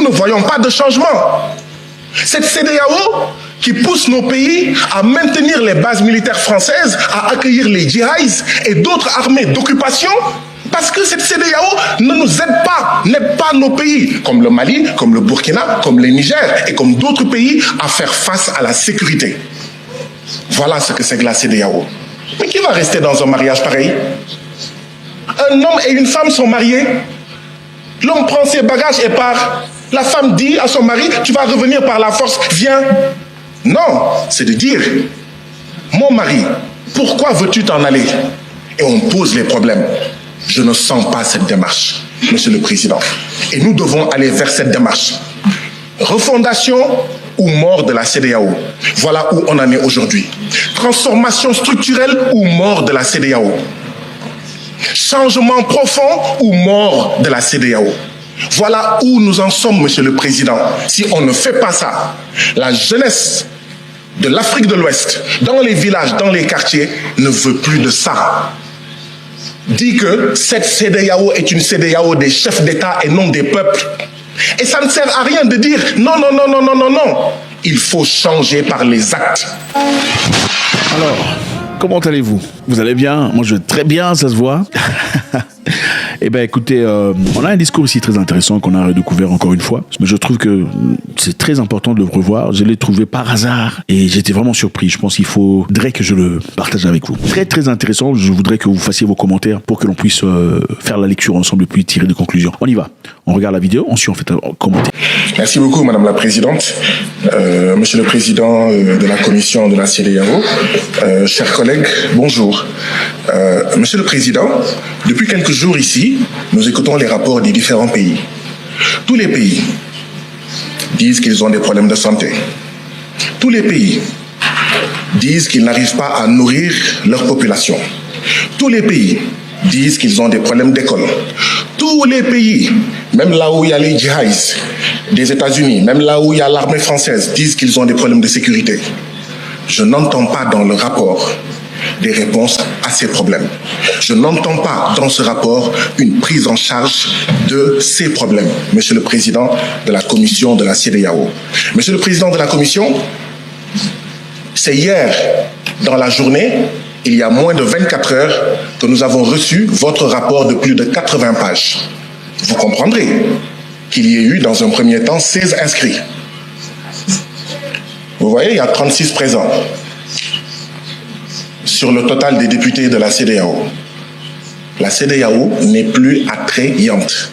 ne voyons pas de changement. Cette CEDEAO qui pousse nos pays à maintenir les bases militaires françaises, à accueillir les djihadistes et d'autres armées d'occupation, parce que cette CEDEAO ne nous aide pas, n'aide pas nos pays, comme le Mali, comme le Burkina, comme le Niger et comme d'autres pays, à faire face à la sécurité. Voilà ce que c'est que la CEDEAO. Mais qui va rester dans un mariage pareil? Un homme et une femme sont mariés. L'homme prend ses bagages et part. La femme dit à son mari, tu vas revenir par la force, viens. Non, c'est de dire, mon mari, pourquoi veux-tu t'en aller? Et on pose les problèmes. Je ne sens pas cette démarche, Monsieur le Président. Et nous devons aller vers cette démarche. Refondation ou mort de la CEDEAO. Voilà où on en est aujourd'hui. Transformation structurelle ou mort de la CEDEAO. Changement profond ou mort de la CEDEAO. Voilà où nous en sommes, Monsieur le Président. Si on ne fait pas ça, la jeunesse de l'Afrique de l'Ouest, dans les villages, dans les quartiers, ne veut plus de ça. Dit que cette CEDEAO est une CEDEAO des chefs d'État et non des peuples. Et ça ne sert à rien de dire non, non, non, non, non, non, non. Il faut changer par les actes. Alors, comment allez-vous? Vous allez bien? Moi, je vais très bien, ça se voit. Eh bien, écoutez, on a un discours ici très intéressant qu'on a redécouvert encore une fois. Mais je trouve que c'est très important de le revoir. Je l'ai trouvé par hasard et j'étais vraiment surpris. Je pense qu'il faudrait que je le partage avec vous. Très, très intéressant. Je voudrais que vous fassiez vos commentaires pour que l'on puisse faire la lecture ensemble et puis tirer des conclusions. On y va. On regarde la vidéo. Ensuite, on fait un commentaire. Merci beaucoup, Madame la Présidente. Monsieur le Président de la Commission de la CEDEAO, chers collègues, bonjour. Monsieur le Président, depuis quelques jours ici, nous écoutons les rapports des différents pays. Tous les pays disent qu'ils ont des problèmes de santé. Tous les pays disent qu'ils n'arrivent pas à nourrir leur population. Tous les pays disent qu'ils ont des problèmes d'école. Tous les pays, même là où il y a les djihadistes des États-Unis, même là où il y a l'armée française, disent qu'ils ont des problèmes de sécurité. Je n'entends pas dans le rapport des réponses à ces problèmes. Je n'entends pas dans ce rapport une prise en charge de ces problèmes, Monsieur le Président de la Commission de la CEDEAO. Monsieur le Président de la Commission, c'est hier, dans la journée, il y a moins de 24 heures, que nous avons reçu votre rapport de plus de 80 pages. Vous comprendrez qu'il y ait eu, dans un premier temps, 16 inscrits. Vous voyez, il y a 36 présents sur le total des députés de la CEDEAO. La CEDEAO n'est plus attrayante,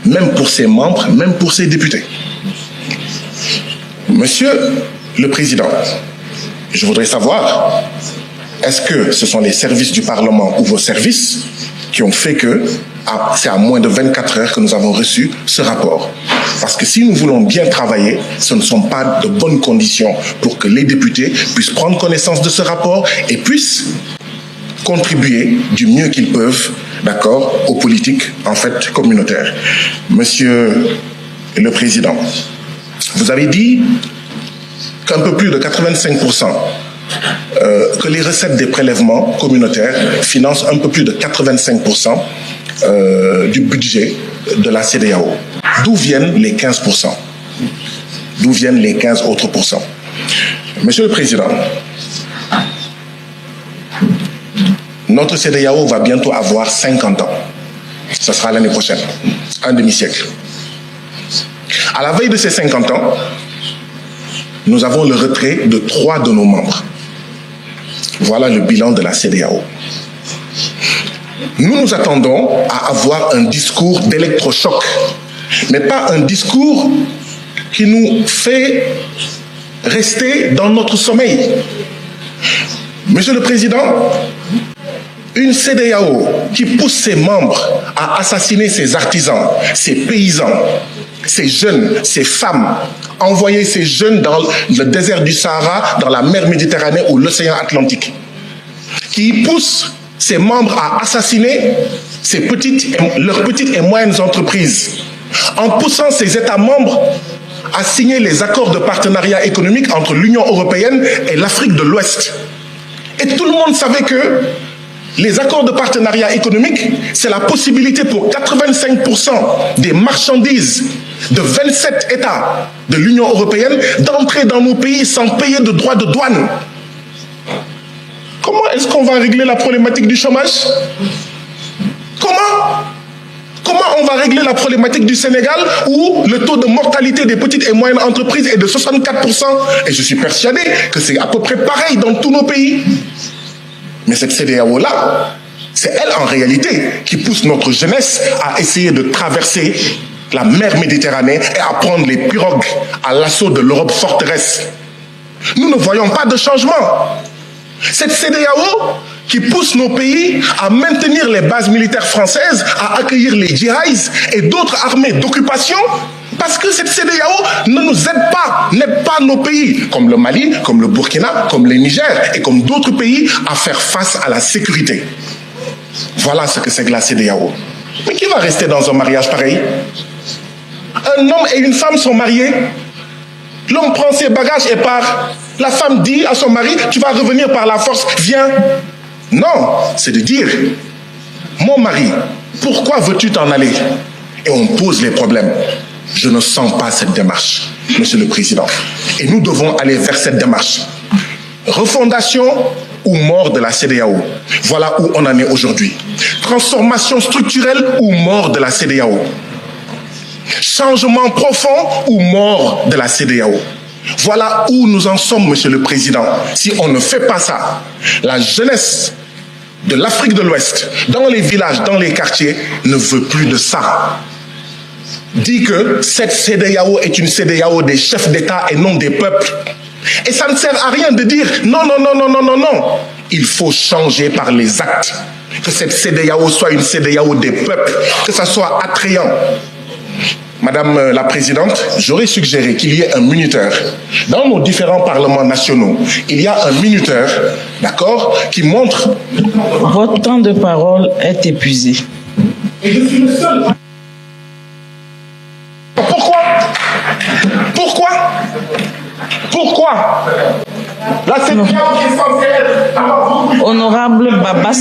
même pour ses membres, même pour ses députés. Monsieur le Président, je voudrais savoir, est-ce que ce sont les services du Parlement ou vos services qui ont fait que c'est à moins de 24 heures que nous avons reçu ce rapport? Parce que si nous voulons bien travailler, ce ne sont pas de bonnes conditions pour que les députés puissent prendre connaissance de ce rapport et puissent contribuer du mieux qu'ils peuvent, d'accord, aux politiques, en fait, communautaires. Monsieur le Président, vous avez dit qu'un peu plus de 85%, que les recettes des prélèvements communautaires financent un peu plus de 85% du budget de la CEDEAO. D'où viennent les 15%? D'où viennent les 15 autres pourcents? Monsieur le Président, notre CEDEAO va bientôt avoir 50 ans. Ce sera l'année prochaine, un demi-siècle. À la veille de ces 50 ans, nous avons le retrait de 3 de nos membres. Voilà le bilan de la CEDEAO. Nous nous attendons à avoir un discours d'électrochoc, mais pas un discours qui nous fait rester dans notre sommeil. Monsieur le Président, une CEDEAO qui pousse ses membres à assassiner ses artisans, ses paysans, ces jeunes, ces femmes, envoyer ces jeunes dans le désert du Sahara, dans la mer Méditerranée ou l'océan Atlantique, qui pousse ses membres à assassiner leurs petites et moyennes entreprises, en poussant ces États membres à signer les accords de partenariat économique entre l'Union européenne et l'Afrique de l'Ouest. Et tout le monde savait que Les accords de partenariat économique, c'est la possibilité pour 85% des marchandises de 27 États de l'Union européenne d'entrer dans nos pays sans payer de droits de douane. Comment est-ce qu'on va régler la problématique du chômage? Comment on va régler la problématique du Sénégal où le taux de mortalité des petites et moyennes entreprises est de 64%? Et je suis persuadé que c'est à peu près pareil dans tous nos pays. Mais cette CEDEAO-là, c'est elle en réalité qui pousse notre jeunesse à essayer de traverser la mer Méditerranée et à prendre les pirogues à l'assaut de l'Europe forteresse. Nous ne voyons pas de changement. Cette CEDEAO qui pousse nos pays à maintenir les bases militaires françaises, à accueillir les djihadistes et d'autres armées d'occupation, parce que cette CEDEAO ne nous aide pas, n'aide pas nos pays, comme le Mali, comme le Burkina, comme le Niger et comme d'autres pays, à faire face à la sécurité. Voilà ce que c'est que la CEDEAO. Mais qui va rester dans un mariage pareil? Un homme et une femme sont mariés. L'homme prend ses bagages et part. La femme dit à son mari, tu vas revenir par la force, viens. Non, c'est de dire, mon mari, pourquoi veux-tu t'en aller? Et on pose les problèmes. Je ne sens pas cette démarche, Monsieur le Président. Et nous devons aller vers cette démarche. Refondation ou mort de la CEDEAO. Voilà où on en est aujourd'hui. Transformation structurelle ou mort de la CEDEAO. Changement profond ou mort de la CEDEAO. Voilà où nous en sommes, Monsieur le Président. Si on ne fait pas ça, la jeunesse de l'Afrique de l'Ouest, dans les villages, dans les quartiers, ne veut plus de ça. Dit que cette CEDEAO est une CEDEAO des chefs d'État et non des peuples. Et ça ne sert à rien de dire non, non, non, non, non, non, non. Il faut changer par les actes. Que cette CEDEAO soit une CEDEAO des peuples, que ça soit attrayant. Madame la Présidente, j'aurais suggéré qu'il y ait un minuteur. Dans nos différents parlements nationaux, il y a un minuteur, d'accord, qui montre... Votre temps de parole est épuisé. Et je suis le seul. Pourquoi? La CEDEAO est censée être... Honorable Baba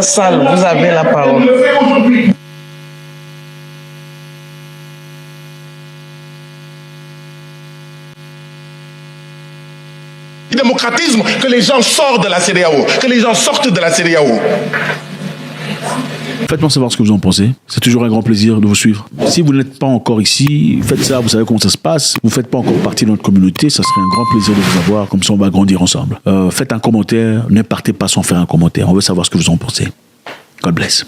Sall, vous avez la parole. Démocratisme, que les gens sortent de la CEDEAO, que les gens sortent de la CEDEAO. Faites-moi savoir ce que vous en pensez. C'est toujours un grand plaisir de vous suivre. Si vous n'êtes pas encore ici, faites ça, vous savez comment ça se passe. Vous ne faites pas encore partie de notre communauté, ça serait un grand plaisir de vous avoir, comme ça on va grandir ensemble. Faites un commentaire, ne partez pas sans faire un commentaire. On veut savoir ce que vous en pensez. God bless.